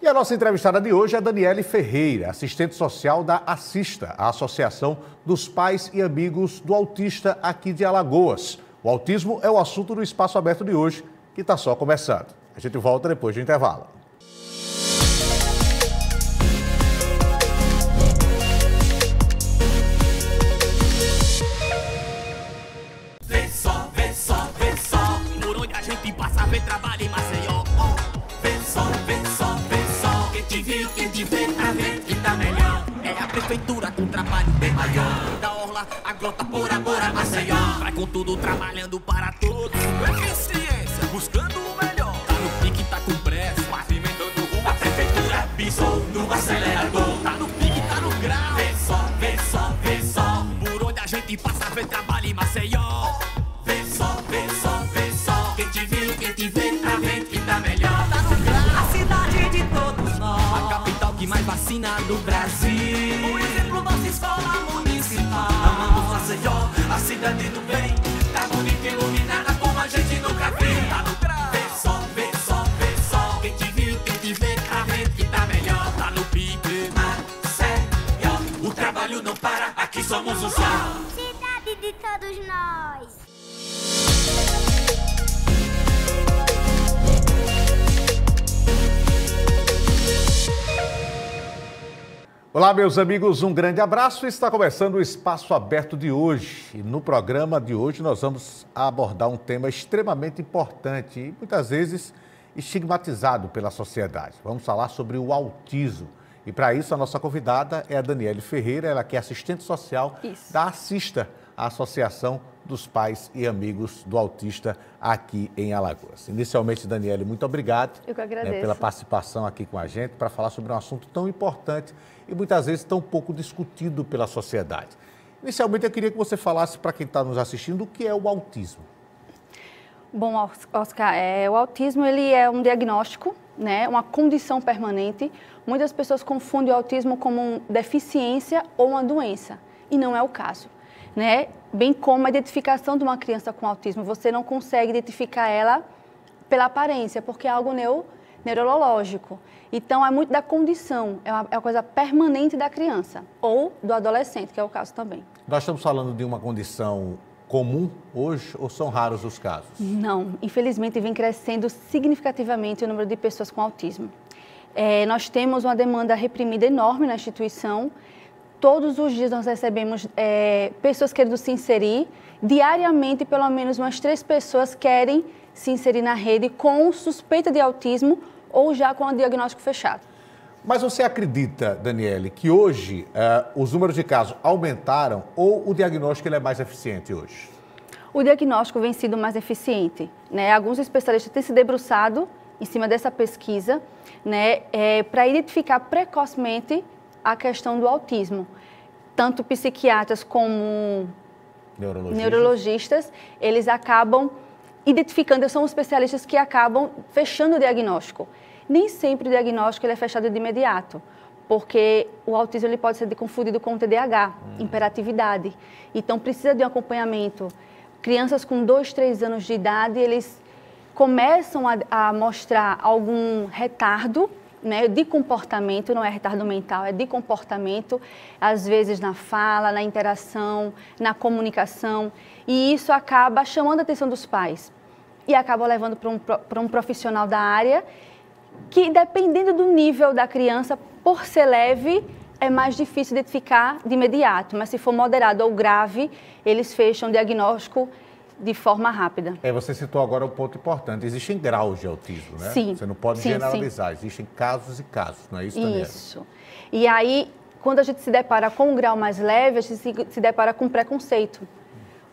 E a nossa entrevistada de hoje é a Daniele Ferreira, assistente social da Assista, a Associação dos Pais e Amigos do Autista aqui de Alagoas. O autismo é o assunto do Espaço Aberto de hoje, que está só começando. A gente volta depois do intervalo. Vê só, vê só, vê só, por onde a gente passa, vê trabalho em Maceió. Vê só, vê só, vê só, quem te viu, quem te vê, tá vendo que tá melhor. É a prefeitura com trabalho bem maior. Da orla, a grota por amor a Maceió. Vai com tudo, trabalhando para todos. Eficiência, buscando o melhor. Tá no pique, tá com pressa, pavimentando rua. A prefeitura pisou no acelerador. Tá no pique, tá no grau. Vê só, vê só, vê só, por onde a gente passa, vê trabalho em Maceió. Vê só, vê só, vê só, quem te viu, quem te vê, tá vendo que tá melhor. Tá no grau, a cidade de todos nós, a capital que mais vacina do Brasil. O exemplo, nossa escola municipal. Amamos Maceió, a cidade do bem. Tá bonita, iluminada, como a gente nunca viu. Tá no grau, vê só, vê só, vê só, quem te viu, quem te vê, tá vendo que tá melhor. Tá no pique, Maceió, o trabalho não para, aqui somos o sol. Cidade de todos nós. Olá, meus amigos, um grande abraço. Está começando o Espaço Aberto de hoje. E no programa de hoje nós vamos abordar um tema extremamente importante e muitas vezes estigmatizado pela sociedade. Vamos falar sobre o autismo. E para isso a nossa convidada é a Daniele Ferreira, ela que é assistente social da Assista, a Associação dos Pais e Amigos do Autista aqui em Alagoas. Inicialmente, Daniele, muito obrigado. Eu que agradeço. Pela participação aqui com a gente para falar sobre um assunto tão importante e muitas vezes tão pouco discutido pela sociedade. Inicialmente, eu queria que você falasse para quem está nos assistindo o que é o autismo. Bom, Oscar, o autismo ele é um diagnóstico, né, uma condição permanente. Muitas pessoas confundem o autismo como uma deficiência ou uma doença, e não é o caso, né? Bem como a identificação de uma criança com autismo, você não consegue identificar ela pela aparência, porque é algo neurológico. Então, é muito da condição, é uma coisa permanente da criança ou do adolescente, que é o caso também. Nós estamos falando de uma condição comum hoje ou são raros os casos? Não, infelizmente vem crescendo significativamente o número de pessoas com autismo. Nós temos uma demanda reprimida enorme na instituição. Todos os dias nós recebemos pessoas querendo se inserir. Diariamente, pelo menos umas 3 pessoas querem se inserir na rede com suspeita de autismo ou já com o diagnóstico fechado. Mas você acredita, Daniele, que hoje os números de casos aumentaram ou o diagnóstico ele é mais eficiente hoje? O diagnóstico vem sido mais eficiente, né? Alguns especialistas têm se debruçado em cima dessa pesquisa, né, para identificar precocemente a questão do autismo. Tanto psiquiatras como neurologistas, eles acabam identificando, são os especialistas que acabam fechando o diagnóstico. Nem sempre o diagnóstico ele é fechado de imediato, porque o autismo ele pode ser confundido com TDAH, hiperatividade. Então, precisa de um acompanhamento. Crianças com 2, 3 anos de idade, eles começam a mostrar algum retardo, né, de comportamento, não é retardo mental, é de comportamento, às vezes na fala, na interação, na comunicação, e isso acaba chamando a atenção dos pais e acaba levando para um profissional da área que, dependendo do nível da criança, por ser leve, é mais difícil identificar de imediato, mas se for moderado ou grave, eles fecham o diagnóstico de forma rápida. Você citou agora um ponto importante, existem graus de autismo, né? Sim. Você não pode generalizar, existem casos e casos, não é isso, Daniele? Isso. E aí, quando a gente se depara com um grau mais leve, a gente se depara com preconceito.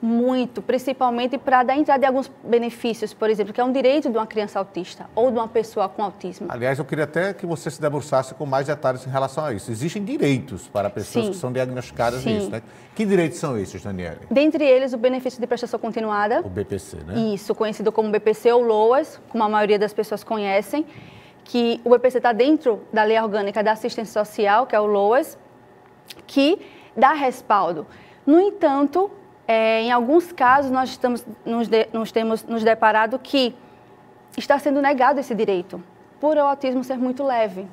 Muito, principalmente para dar entrada em alguns benefícios, por exemplo, que é um direito de uma criança autista ou de uma pessoa com autismo. Aliás, eu queria até que você se debruçasse com mais detalhes em relação a isso. Existem direitos para pessoas que são diagnosticadas nisso, né? Que direitos são esses, Daniele? Dentre eles, o benefício de prestação continuada. O BPC, né? Isso, conhecido como BPC ou LOAS, como a maioria das pessoas conhecem, que o BPC está dentro da Lei Orgânica da Assistência Social, que é o LOAS, que dá respaldo. No entanto, em alguns casos, nós temos nos deparado que está sendo negado esse direito. por o autismo ser muito leve.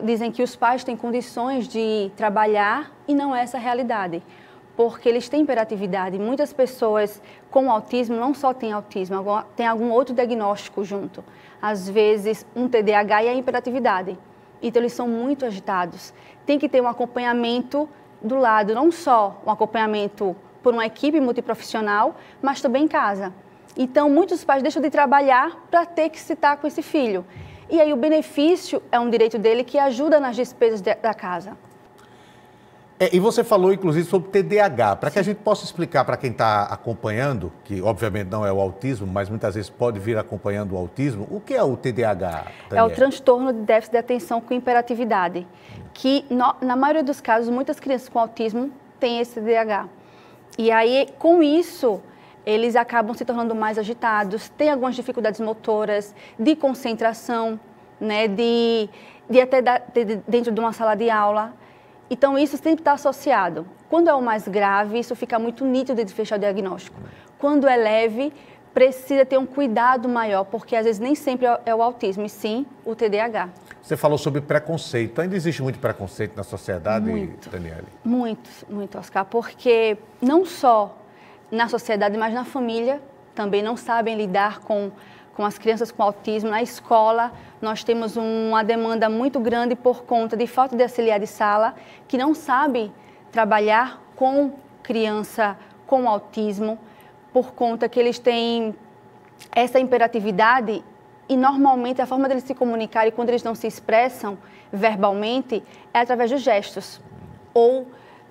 Dizem que os pais têm condições de trabalhar e não é essa a realidade, porque eles têm hiperatividade. Muitas pessoas com autismo não só têm autismo, tem algum outro diagnóstico junto. Às vezes, um TDAH e a hiperatividade. Então, eles são muito agitados. Tem que ter um acompanhamento do lado, não só um acompanhamento por uma equipe multiprofissional, mas também em casa. Então, muitos pais deixam de trabalhar para ter que estar com esse filho. E aí o benefício é um direito dele que ajuda nas despesas da casa. E você falou, inclusive, sobre TDAH. Para que a gente possa explicar para quem está acompanhando, que obviamente não é o autismo, mas muitas vezes pode vir acompanhando o autismo, o que é o TDAH, Daniela? É o transtorno de déficit de atenção com hiperatividade, que na maioria dos casos, muitas crianças com autismo têm esse TDAH. E aí, com isso, eles acabam se tornando mais agitados, têm algumas dificuldades motoras, de concentração, né, de até dentro de uma sala de aula. Então, isso sempre está associado. Quando é o mais grave, isso fica muito nítido de fechar o diagnóstico. Quando é leve, precisa ter um cuidado maior, porque às vezes nem sempre é o autismo, e sim o TDAH. Você falou sobre preconceito. Ainda existe muito preconceito na sociedade, Daniele? Muito, Oscar, porque não só na sociedade, mas na família também não sabem lidar com as crianças com autismo. Na escola, nós temos uma demanda muito grande por conta de falta de auxiliar de sala, que não sabe trabalhar com criança com autismo, por conta que eles têm essa hiperatividade e, normalmente, a forma deles se comunicarem, quando eles não se expressam verbalmente, é através dos gestos, ou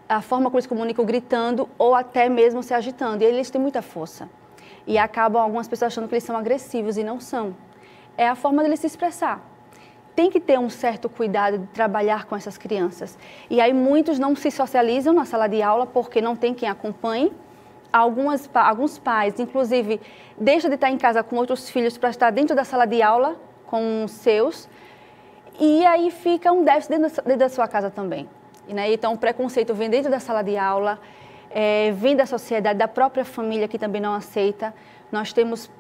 a forma como eles se comunicam gritando, ou até mesmo se agitando. E eles têm muita força. E acabam algumas pessoas achando que eles são agressivos, e não são. É a forma deles se expressar. Tem que ter um certo cuidado de trabalhar com essas crianças. E aí muitos não se socializam na sala de aula porque não tem quem acompanhe. Alguns pais, inclusive, deixam de estar em casa com outros filhos para estar dentro da sala de aula com os seus. E aí fica um déficit dentro da sua casa também. Né? Então, o preconceito vem dentro da sala de aula, vem da sociedade, da própria família que também não aceita. Nós temos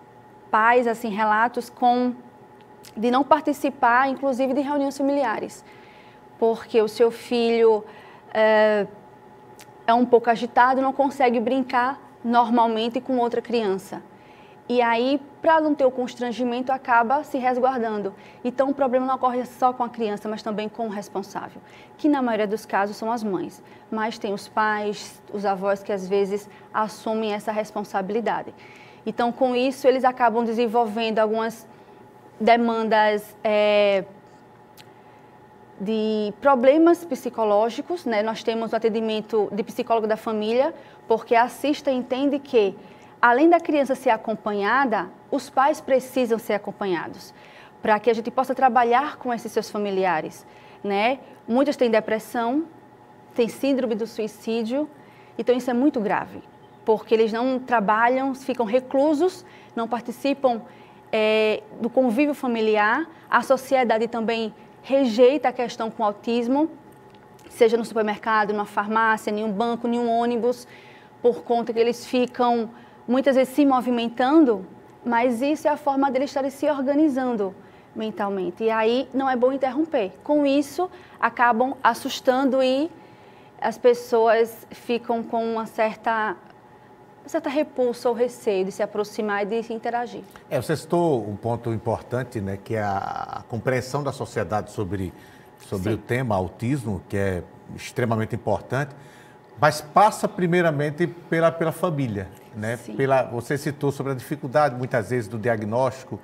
pais, assim, relatos de não participar, inclusive, de reuniões familiares, porque o seu filho é um pouco agitado, não consegue brincar normalmente com outra criança. E aí, para não ter o constrangimento, acaba se resguardando. Então, o problema não ocorre só com a criança, mas também com o responsável, que na maioria dos casos são as mães. Mas tem os pais, os avós que às vezes assumem essa responsabilidade. Então, com isso, eles acabam desenvolvendo algumas demandas de problemas psicológicos, né? Nós temos o atendimento de psicólogo da família, porque a Assista entende que, além da criança ser acompanhada, os pais precisam ser acompanhados, para que a gente possa trabalhar com esses seus familiares, né? Muitos têm depressão, têm síndrome do suicídio, então isso é muito grave, porque eles não trabalham, ficam reclusos, não participam do convívio familiar. A sociedade também rejeita a questão com autismo, seja no supermercado, numa farmácia, em um banco, em um ônibus, por conta que eles ficam muitas vezes se movimentando, mas isso é a forma deles estarem se organizando mentalmente. E aí não é bom interromper. Com isso, acabam assustando e as pessoas ficam com uma certa repulsa ou receio de se aproximar e de se interagir. Você citou um ponto importante, né, que é a compreensão da sociedade sobre o tema autismo, que é extremamente importante, mas passa primeiramente pela família, né? Você citou sobre a dificuldade, muitas vezes, do diagnóstico,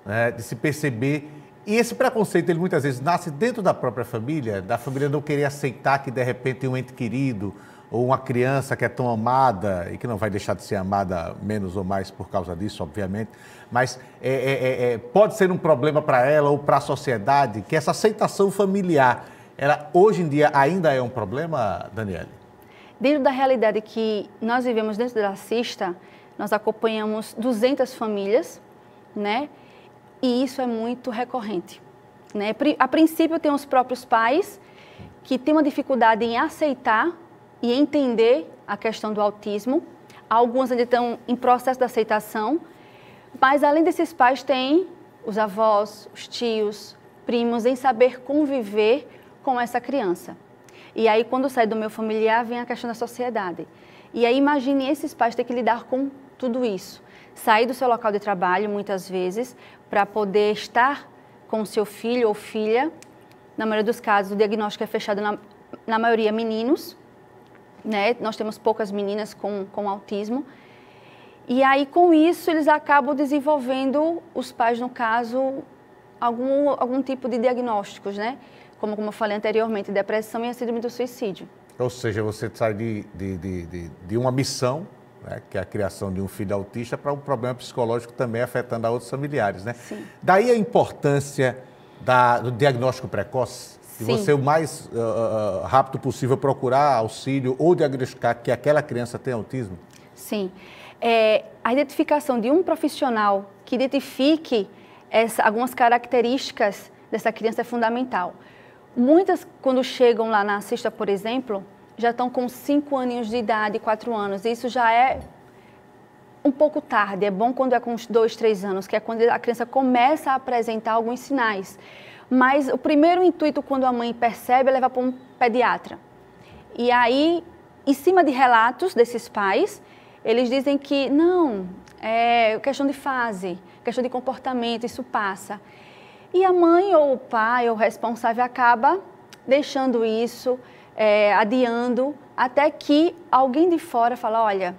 né, de se perceber. E esse preconceito, ele muitas vezes nasce dentro da própria família, da família não querer aceitar que, de repente, tem um ente querido ou uma criança que é tão amada e que não vai deixar de ser amada menos ou mais por causa disso, obviamente, mas pode ser um problema para ela ou para a sociedade, que essa aceitação familiar, ela hoje em dia ainda é um problema, Daniele? Dentro da realidade que nós vivemos dentro da Assista, nós acompanhamos 200 famílias, né? E isso é muito recorrente, né? A princípio, tem os próprios pais que têm uma dificuldade em aceitar e entender a questão do autismo. Alguns ainda estão em processo de aceitação, mas além desses pais, tem os avós, os tios, primos, em saber conviver com essa criança. E aí, quando sai do meu familiar, vem a questão da sociedade. E aí, imagine esses pais ter que lidar com tudo isso. Sair do seu local de trabalho, muitas vezes, para poder estar com o seu filho ou filha. Na maioria dos casos, o diagnóstico é fechado, na maioria, meninos, né? Nós temos poucas meninas com autismo. E aí, com isso, eles acabam desenvolvendo, os pais, no caso, algum tipo de diagnósticos, né? Como eu falei anteriormente, depressão e a síndrome do suicídio. Ou seja, você sai de uma missão, né, que é a criação de um filho autista, para um problema psicológico também afetando a outros familiares, né? Sim. Daí a importância do diagnóstico precoce, de você o mais rápido possível procurar auxílio ou diagnosticar que aquela criança tem autismo? Sim. A identificação de um profissional que identifique algumas características dessa criança é fundamental. Muitas, quando chegam lá na CISTA, por exemplo, já estão com 5 aninhos de idade, 4 anos. Isso já é um pouco tarde. É bom quando é com uns 2, 3 anos, que é quando a criança começa a apresentar alguns sinais. Mas o primeiro intuito, quando a mãe percebe, é levar para um pediatra. E aí, em cima de relatos desses pais, eles dizem que não, é questão de fase, questão de comportamento, isso passa. E a mãe ou o pai ou o responsável acaba deixando isso, adiando, até que alguém de fora fala, olha,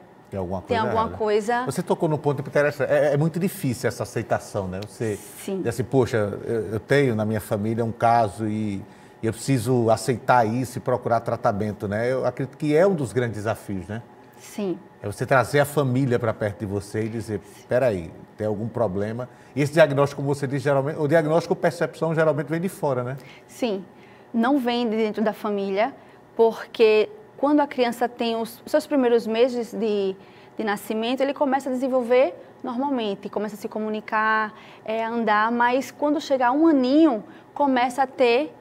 tem alguma coisa... Você tocou num ponto interessante. É muito difícil essa aceitação, né? Você diz assim, poxa, eu tenho na minha família um caso e eu preciso aceitar isso e procurar tratamento, né? Eu acredito que é um dos grandes desafios, né? Sim. É você trazer a família para perto de você e dizer, espera aí, tem algum problema. E esse diagnóstico, como você disse, geralmente, o diagnóstico percepção geralmente vem de fora, né? Sim, não vem de dentro da família, porque quando a criança tem os seus primeiros meses de nascimento, ele começa a desenvolver normalmente, começa a se comunicar, a andar, mas quando chega a 1 aninho, começa a ter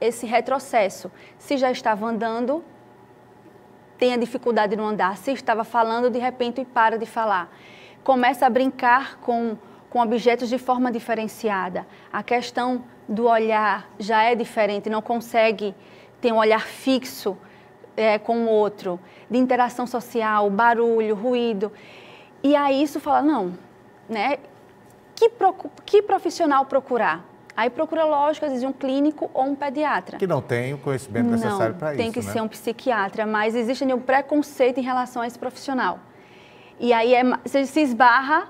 esse retrocesso. Se já estava andando, tem a dificuldade no andar. Se estava falando, de repente para de falar. Começa a brincar com objetos de forma diferenciada. A questão do olhar já é diferente, não consegue ter um olhar fixo com o outro, de interação social, barulho, ruído. E aí isso fala, não, né? Que profissional procurar? Aí procura, lógico, às vezes um clínico ou um pediatra. Que não tem o conhecimento necessário para isso, tem que ser um psiquiatra, mas existe um preconceito em relação a esse profissional. E aí você se esbarra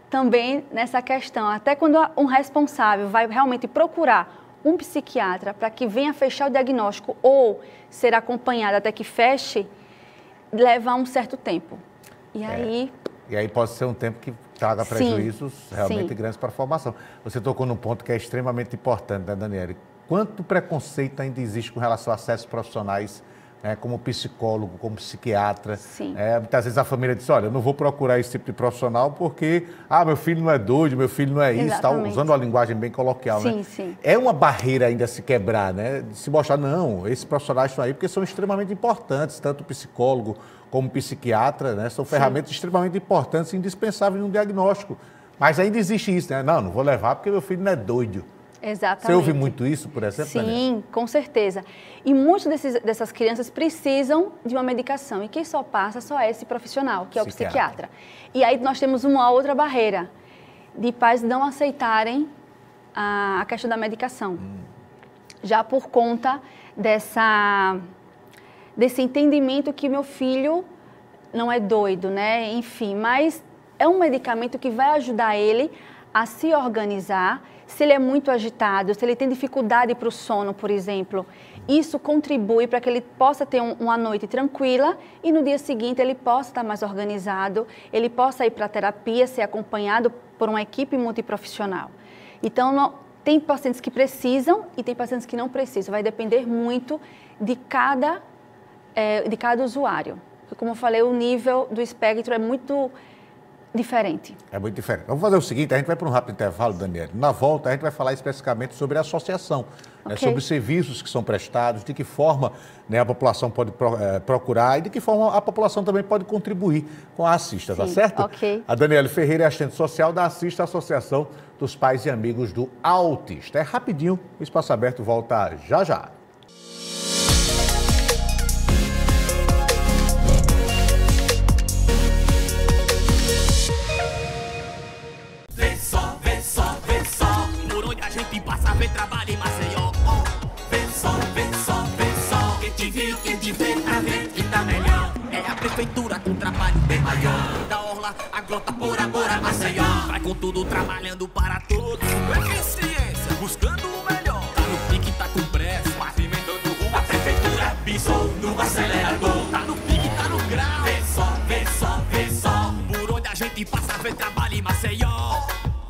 também nessa questão. Até quando um responsável vai realmente procurar um psiquiatra para que venha fechar o diagnóstico ou ser acompanhado até que feche, leva um certo tempo. E aí pode ser um tempo que traga prejuízos realmente grandes para a formação. Você tocou num ponto que é extremamente importante, né, Daniele? Quanto preconceito ainda existe com relação a acessos profissionais, como psicólogo, como psiquiatra? Sim. Muitas vezes a família diz, olha, eu não vou procurar esse tipo de profissional porque, meu filho não é doido, meu filho não é isso, tal, usando uma linguagem bem coloquial, né? Sim. É uma barreira ainda a se quebrar, né? De se mostrar, não, esses profissionais estão aí porque são extremamente importantes, tanto o psicólogo como o psiquiatra, né? São ferramentas extremamente importantes e indispensáveis no diagnóstico. Mas ainda existe isso, né? Não vou levar porque meu filho não é doido. Exatamente. Você ouve muito isso, por exemplo? Sim, Daniel? Com certeza. E muitas dessas crianças precisam de uma medicação. E quem só passa é esse profissional, que é o psiquiatra. E aí nós temos uma outra barreira, de pais não aceitarem a questão da medicação. Já por conta desse entendimento que meu filho não é doido, né? Enfim, mas é um medicamento que vai ajudar ele a se organizar. Se ele é muito agitado, se ele tem dificuldade para o sono, por exemplo, isso contribui para que ele possa ter uma noite tranquila e no dia seguinte ele possa estar mais organizado, ele possa ir para a terapia, ser acompanhado por uma equipe multiprofissional. Então, tem pacientes que precisam e tem pacientes que não precisam. Vai depender muito de cada usuário. Porque, como eu falei, o nível do espectro é muito diferente. É muito diferente. Vamos fazer o seguinte, a gente vai para um rápido intervalo, Daniela. Na volta, a gente vai falar especificamente sobre a associação, né, sobre os serviços que são prestados, de que forma, né, a população pode procurar e de que forma a população também pode contribuir com a Assista, tá certo? Ok. A Daniela Ferreira é assistente social da Assista, Associação dos Pais e Amigos do Autista. É rapidinho, o Espaço Aberto volta já já. Vem trabalho em Maceió, vem só, quem te viu, quem te vê, a gente tá melhor. É a prefeitura com trabalho bem maior, da orla, a grota, Bora Maceió. Vai com tudo trabalhando para todos, eficiência, buscando o melhor. Tá no pique, tá com pressa, pavimentando rumo. A prefeitura pisou no acelerador, tá no pique, tá no grau. Vem só, por onde a gente passa, vem trabalho em Maceió.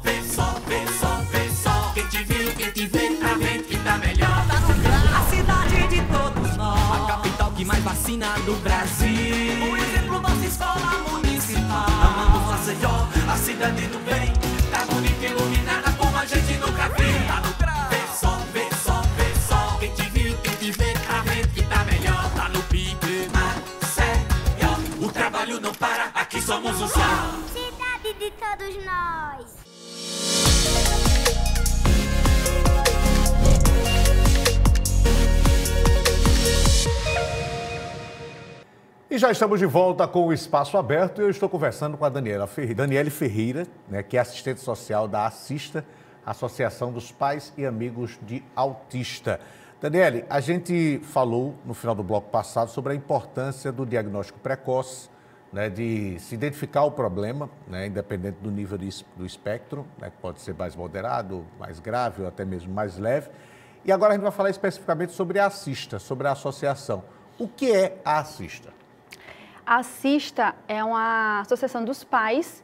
Vem só, quem te viu, quem te vê, a gente tá melhor. Tá no grau, a cidade de todos nós, a capital que mais vacina do Brasil. Um exemplo, nossa escola municipal. Amamos Maceió, a cidade do bem. Tá bonita, iluminada, como a gente nunca viu. Tá no grau, vem só, quem te viu, quem te vê, a gente tá melhor. Tá no pique, Maceió, o trabalho não para, aqui somos o sol. Cidade de todos nós. E já estamos de volta com o Espaço Aberto e eu estou conversando com a Daniele Ferreira, né, que é assistente social da Assista, Associação dos Pais e Amigos de Autista. Daniele, a gente falou no final do bloco passado sobre a importância do diagnóstico precoce, né, de se identificar o problema, né, independente do nível do espectro, né, que pode ser mais moderado, mais grave ou até mesmo mais leve. E agora a gente vai falar especificamente sobre a Assista, sobre a associação. O que é a Assista? A Assista é uma associação dos pais,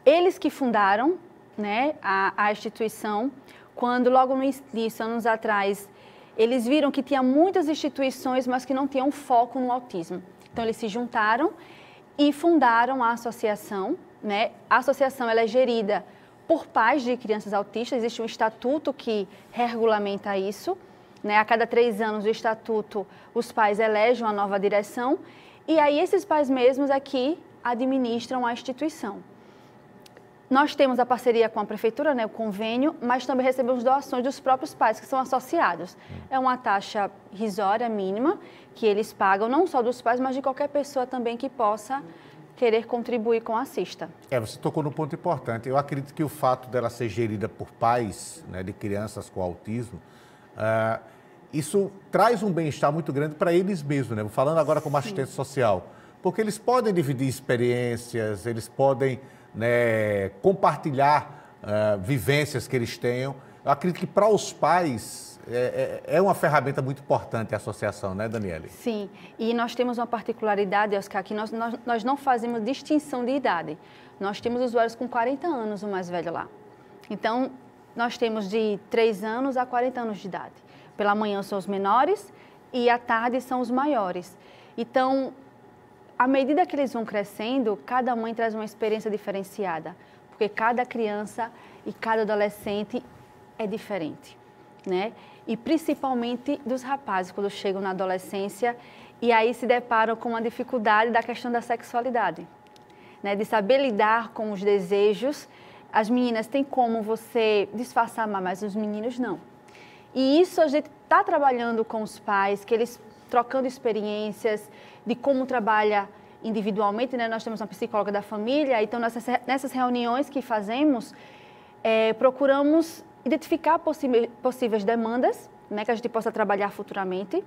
eles que fundaram, né, a instituição, quando logo no início, anos atrás, eles viram que tinha muitas instituições, mas que não tinham foco no autismo. Então, eles se juntaram e fundaram a associação, né? A associação ela é gerida por pais de crianças autistas, existe um estatuto que regulamenta isso, né? A cada 3 anos o estatuto, os pais elegem uma nova direção e aí esses pais mesmos aqui administram a instituição. Nós temos a parceria com a prefeitura, né, o convênio, mas também recebemos doações dos próprios pais que são associados. É uma taxa risória mínima que eles pagam, não só dos pais, mas de qualquer pessoa também que possa querer contribuir com a Assista. Você tocou num ponto importante. Eu acredito que o fato dela ser gerida por pais, né, de crianças com autismo, isso traz um bem-estar muito grande para eles mesmos, né? Falando agora como assistente social, porque eles podem dividir experiências, eles podem, né, compartilhar vivências que eles tenham. Eu acredito que para os pais é uma ferramenta muito importante a associação, né, Daniele? Sim, e nós temos uma particularidade, Oscar, que nós não fazemos distinção de idade. Nós temos usuários com 40 anos, o mais velho lá. Então, nós temos de 3 anos a 40 anos de idade. Pela manhã são os menores e à tarde são os maiores. Então, à medida que eles vão crescendo, cada mãe traz uma experiência diferenciada, porque cada criança e cada adolescente é diferente, né? E principalmente dos rapazes, quando chegam na adolescência e aí se deparam com a dificuldade da questão da sexualidade, né? De saber lidar com os desejos. As meninas têm como você disfarçar, mas os meninos não. E isso a gente está trabalhando com os pais, que eles trocando experiências de como trabalha individualmente, né? Nós temos uma psicóloga da família, então nessas reuniões que fazemos, procuramos identificar possíveis demandas, né, que a gente possa trabalhar futuramente.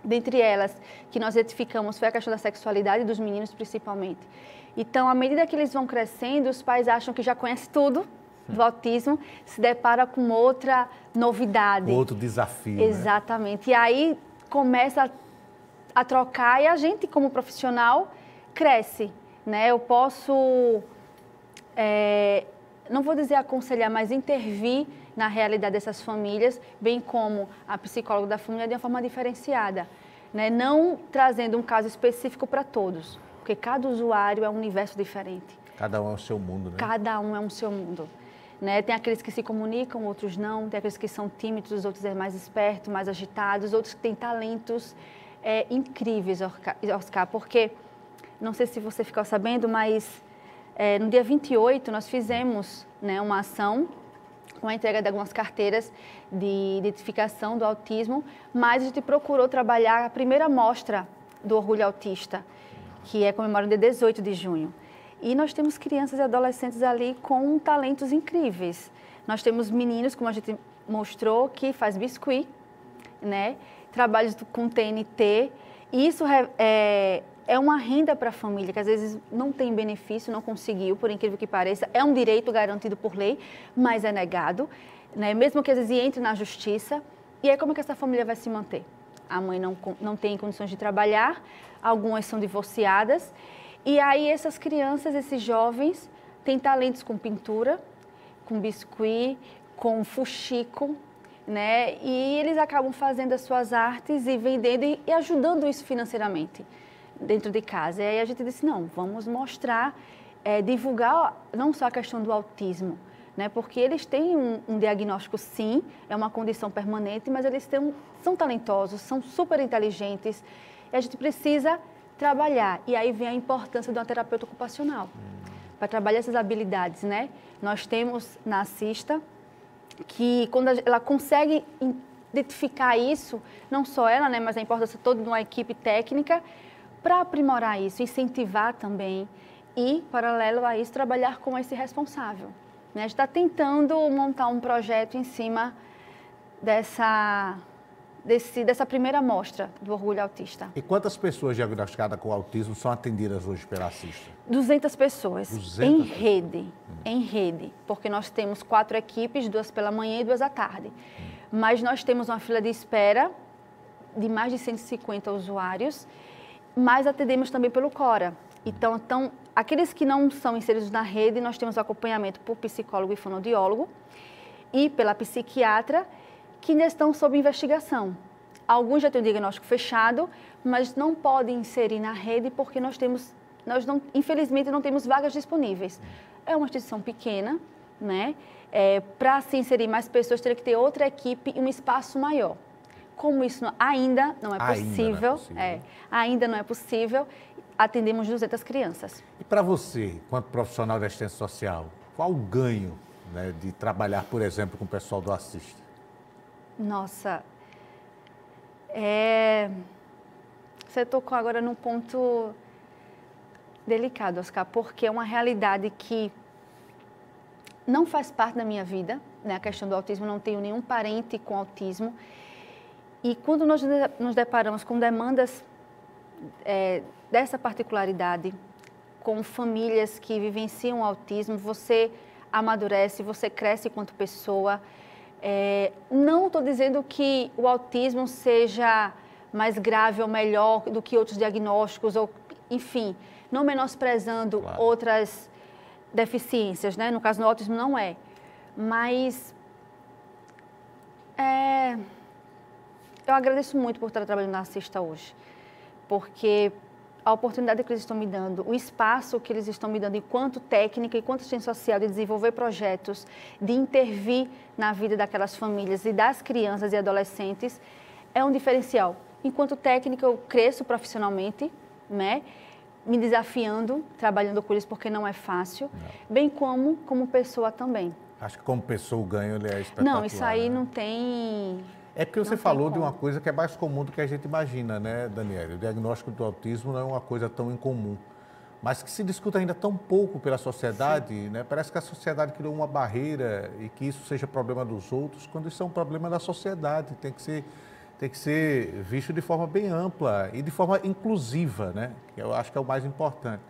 Dentre elas, que nós identificamos foi a questão da sexualidade dos meninos principalmente. Então, à medida que eles vão crescendo, os pais acham que já conhecem tudo do autismo, se depara com outra novidade. Outro desafio. Exatamente. Né? E aí começa a trocar e a gente, como profissional, cresce. Né? Eu posso, não vou dizer aconselhar, mas intervir na realidade dessas famílias, bem como a psicóloga da família, de uma forma diferenciada. Né? Não trazendo um caso específico para todos, porque cada usuário é um universo diferente. Cada um é o seu mundo, né? Cada um é um seu mundo. Né? Tem aqueles que se comunicam, outros não. Tem aqueles que são tímidos, outros é mais espertos, mais agitados. Outros que têm talentos incríveis, Oscar. Porque, não sei se você ficou sabendo, mas no dia 28 nós fizemos, né, uma ação com a entrega de algumas carteiras de identificação do autismo, mas a gente procurou trabalhar a primeira mostra do Orgulho Autista, que é comemorado no dia 18 de junho. E nós temos crianças e adolescentes ali com talentos incríveis. Nós temos meninos, como a gente mostrou, que faz biscuit, né? Trabalhos com TNT. E isso é uma renda para a família, que às vezes não tem benefício, não conseguiu, por incrível que pareça. É um direito garantido por lei, mas é negado, né? Mesmo que às vezes entre na justiça. E aí como é que essa família vai se manter? A mãe não tem condições de trabalhar, algumas são divorciadas. E aí essas crianças, esses jovens, têm talentos com pintura, com biscuit, com fuxico, né? E eles acabam fazendo as suas artes e vendendo e ajudando isso financeiramente dentro de casa. E aí a gente disse, não, vamos mostrar, divulgar não só a questão do autismo, né? Porque eles têm um diagnóstico, sim, é uma condição permanente, mas eles são talentosos, são super inteligentes e a gente precisa trabalhar. E aí vem a importância de uma terapeuta ocupacional, para trabalhar essas habilidades, né? Nós temos na Assista, que quando ela consegue identificar isso, não só ela, né, mas a importância toda de uma equipe técnica, para aprimorar isso, incentivar também e, paralelo a isso, trabalhar com esse responsável. Né? A gente está tentando montar um projeto em cima dessa primeira mostra do Orgulho Autista. E quantas pessoas diagnosticadas com autismo são atendidas hoje pela Assista? 200 pessoas, 200 em pessoas. rede, porque nós temos 4 equipes, 2 pela manhã e 2 à tarde. Mas nós temos uma fila de espera de mais de 150 usuários, mas atendemos também pelo Cora. Então, aqueles que não são inseridos na rede, nós temos acompanhamento por psicólogo e fonoaudiólogo e pela psiquiatra, que ainda estão sob investigação. Alguns já têm o diagnóstico fechado, mas não podem inserir na rede porque infelizmente não temos vagas disponíveis. É uma instituição pequena, né? Para se inserir mais pessoas, teria que ter outra equipe e um espaço maior. Como isso ainda não é possível, ainda não é possível, atendemos 200 crianças. E para você, enquanto profissional de assistência social, qual o ganho, né, de trabalhar, por exemplo, com o pessoal do Assista? Nossa, você tocou agora num ponto delicado, Oscar, porque é uma realidade que não faz parte da minha vida, né? A questão do autismo, não tenho nenhum parente com autismo. E quando nós nos deparamos com demandas dessa particularidade, com famílias que vivenciam o autismo, você amadurece, você cresce enquanto pessoa. Não estou dizendo que o autismo seja mais grave ou melhor do que outros diagnósticos, ou, enfim, não menosprezando outras deficiências, né? No caso do autismo não é. Mas eu agradeço muito por estar trabalhando na Assista hoje, porque a oportunidade que eles estão me dando, o espaço que eles estão me dando enquanto técnica, enquanto assistência social, de desenvolver projetos, de intervir na vida daquelas famílias e das crianças e adolescentes, é um diferencial. Enquanto técnica, eu cresço profissionalmente, né? Me desafiando, trabalhando com eles, porque não é fácil, bem como pessoa também. Acho que como pessoa o ganho ele é espetacular. Não, isso aí, né? Não tem... É porque você falou de uma coisa que é mais comum do que a gente imagina, né, Daniela? O diagnóstico do autismo não é uma coisa tão incomum, mas que se discuta ainda tão pouco pela sociedade, né? Parece que a sociedade criou uma barreira e que isso seja problema dos outros, quando isso é um problema da sociedade. Tem que ser visto de forma bem ampla e de forma inclusiva, né? Que eu acho que é o mais importante.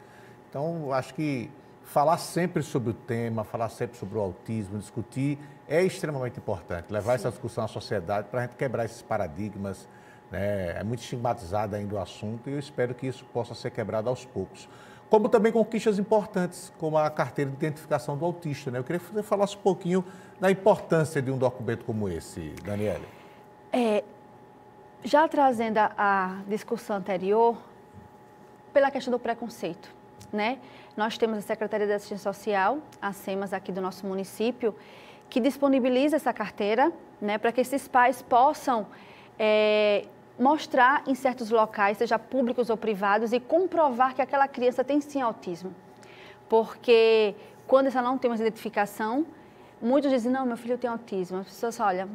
Então, eu acho que falar sempre sobre o tema, falar sempre sobre o autismo, discutir, é extremamente importante. Levar essa discussão à sociedade para a gente quebrar esses paradigmas, né? É muito estigmatizado ainda o assunto e eu espero que isso possa ser quebrado aos poucos. Como também conquistas importantes, como a carteira de identificação do autista, né? Eu queria que você falasse um pouquinho da importância de um documento como esse, Daniela. Já trazendo a discussão anterior, pela questão do preconceito, né? Nós temos a Secretaria de Assistência Social, a SEMAS aqui do nosso município, que disponibiliza essa carteira, né, para que esses pais possam mostrar em certos locais, seja públicos ou privados, e comprovar que aquela criança tem sim autismo. Porque quando essa não tem uma identificação, muitos dizem, não, meu filho tem autismo. As pessoas olham,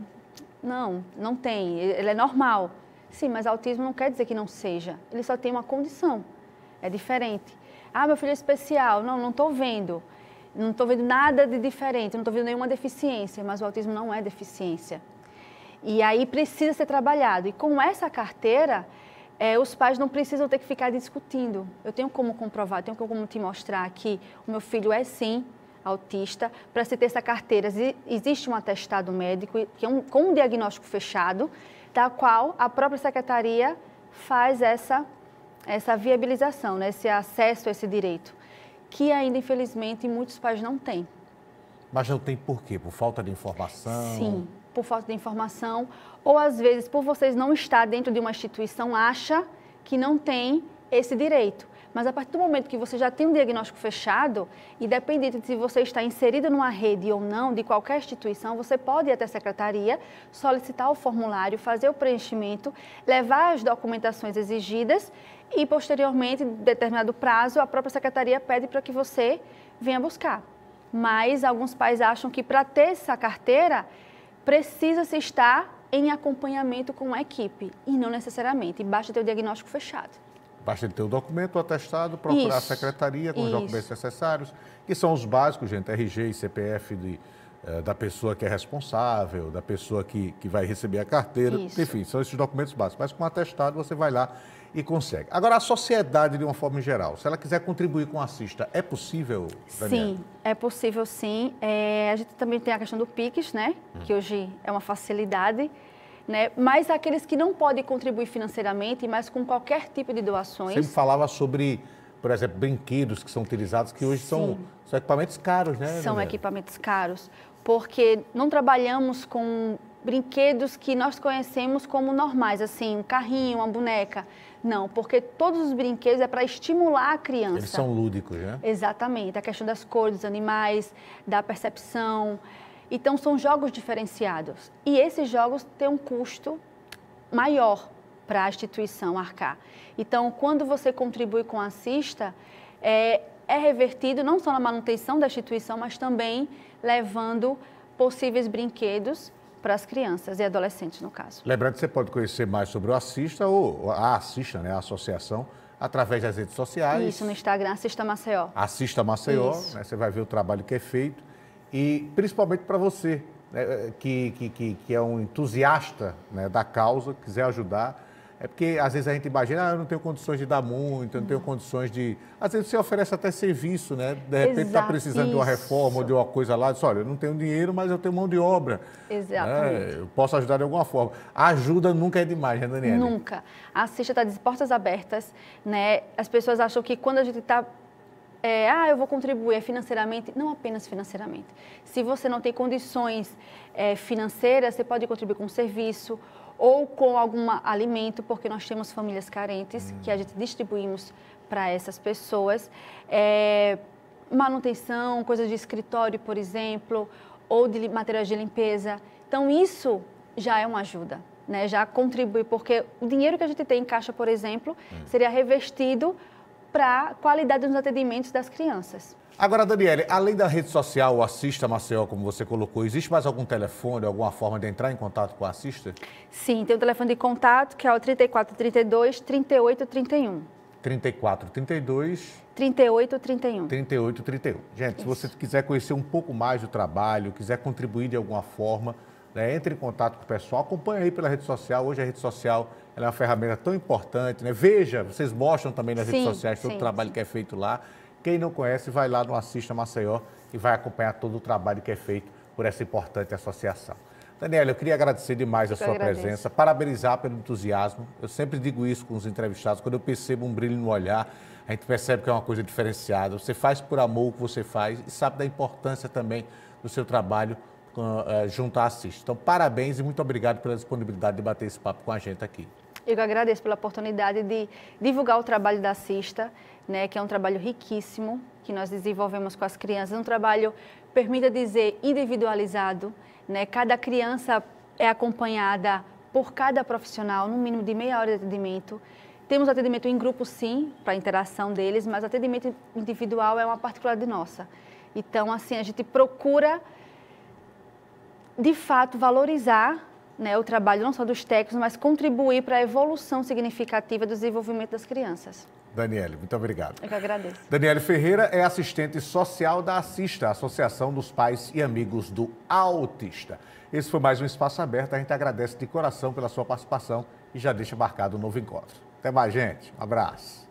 não tem, ele é normal. Sim, mas autismo não quer dizer que não seja, ele só tem uma condição, é diferente. Ah, meu filho é especial, não estou vendo. Não estou vendo nada de diferente, não estou vendo nenhuma deficiência, mas o autismo não é deficiência. E aí precisa ser trabalhado. E com essa carteira, os pais não precisam ter que ficar discutindo. Eu tenho como comprovar, tenho como te mostrar que o meu filho é sim autista. Para se ter essa carteira, existe um atestado médico que com um diagnóstico fechado, da qual a própria secretaria faz essa viabilização, né, esse acesso a esse direito, que ainda, infelizmente, muitos pais não têm. Mas não tem por quê? Por falta de informação? Sim, por falta de informação, ou às vezes por vocês não estar dentro de uma instituição, acha que não tem esse direito. Mas a partir do momento que você já tem um diagnóstico fechado, independente de se você está inserido numa rede ou não, de qualquer instituição, você pode ir até a secretaria, solicitar o formulário, fazer o preenchimento, levar as documentações exigidas e, posteriormente, em determinado prazo, a própria secretaria pede para que você venha buscar. Mas alguns pais acham que para ter essa carteira, precisa-se estar em acompanhamento com a equipe, e não necessariamente, basta ter o diagnóstico fechado. Basta ele ter o documento, o atestado, procurar a secretaria com os documentos necessários, que são os básicos, gente, RG e CPF da pessoa que é responsável, da pessoa que vai receber a carteira, enfim, são esses documentos básicos. Mas com o atestado você vai lá e consegue. Agora, a sociedade, de uma forma geral, se ela quiser contribuir com a Assista, é possível, Daniela? Sim, é possível sim. A gente também tem a questão do Pix, né, que hoje é uma facilidade, né? Mas aqueles que não podem contribuir financeiramente, mas com qualquer tipo de doações. Você me falava sobre, por exemplo, brinquedos que são utilizados, que hoje são equipamentos caros, né? São Daniela? equipamentos caros, porque não trabalhamos com brinquedos que nós conhecemos como normais, assim, um carrinho, uma boneca. Não, porque todos os brinquedos é para estimular a criança. Eles são lúdicos, né? Exatamente, a questão das cores dos animais, da percepção. Então, são jogos diferenciados. E esses jogos têm um custo maior para a instituição arcar. Então, quando você contribui com a Assista, é revertido não só na manutenção da instituição, mas também levando possíveis brinquedos para as crianças e adolescentes, no caso. Lembrando que você pode conhecer mais sobre o Assista ou a Assista, né, a associação, através das redes sociais. Isso, no Instagram, Assista Maceió. Assista Maceió, né, você vai ver o trabalho que é feito. E principalmente para você, né, que é um entusiasta, né, da causa, quiser ajudar. É porque às vezes a gente imagina, eu não tenho condições de dar muito, eu não tenho condições de... Às vezes você oferece até serviço, né? De repente está precisando de uma reforma ou de uma coisa lá, diz, olha, eu não tenho dinheiro, mas eu tenho mão de obra. Exatamente. Eu posso ajudar de alguma forma. A ajuda nunca é demais, né, Daniela? Nunca. A Assista está de portas abertas, né? As pessoas acham que quando a gente está... eu vou contribuir financeiramente, não apenas financeiramente. Se você não tem condições financeiras, você pode contribuir com um serviço ou com algum alimento, porque nós temos famílias carentes que a gente distribuímos para essas pessoas. Manutenção, coisas de escritório, por exemplo, ou de materiais de limpeza. Então, isso já é uma ajuda, né? Já contribui, porque o dinheiro que a gente tem em caixa, por exemplo, seria revestido para a qualidade dos atendimentos das crianças. Agora, Daniele, além da rede social, o Assista Maceió, como você colocou, existe mais algum telefone, alguma forma de entrar em contato com a Assista? Sim, tem o telefone de contato, que é o 3432 3831. 3432 3831. 3831. Gente, se você quiser conhecer um pouco mais do trabalho, quiser contribuir de alguma forma, né, entre em contato com o pessoal, acompanhe aí pela rede social. Hoje a rede social ela é uma ferramenta tão importante, né? Veja, vocês mostram também nas redes sociais todo o trabalho que é feito lá. Quem não conhece, vai lá no Assista Maceió e vai acompanhar todo o trabalho que é feito por essa importante associação. Daniela, eu queria agradecer demais a sua presença, parabenizar pelo entusiasmo. Eu sempre digo isso com os entrevistados, quando eu percebo um brilho no olhar, a gente percebe que é uma coisa diferenciada. Você faz por amor o que você faz e sabe da importância também do seu trabalho junto à Assista. Então, parabéns e muito obrigado pela disponibilidade de bater esse papo com a gente aqui. Eu que agradeço pela oportunidade de divulgar o trabalho da Assista, né, que é um trabalho riquíssimo, que nós desenvolvemos com as crianças, um trabalho, permita dizer, individualizado, né? Cada criança é acompanhada por cada profissional, no mínimo de meia hora de atendimento. Temos atendimento em grupo, sim, para a interação deles, mas atendimento individual é uma particularidade nossa. Então, assim, a gente procura, de fato, valorizar, né, o trabalho não só dos técnicos, mas contribuir para a evolução significativa do desenvolvimento das crianças. Daniele, muito obrigado. Eu que agradeço. Daniele Ferreira é assistente social da Assista, Associação dos Pais e Amigos do Autista. Esse foi mais um Espaço Aberto. A gente agradece de coração pela sua participação e já deixa marcado um novo encontro. Até mais, gente. Um abraço.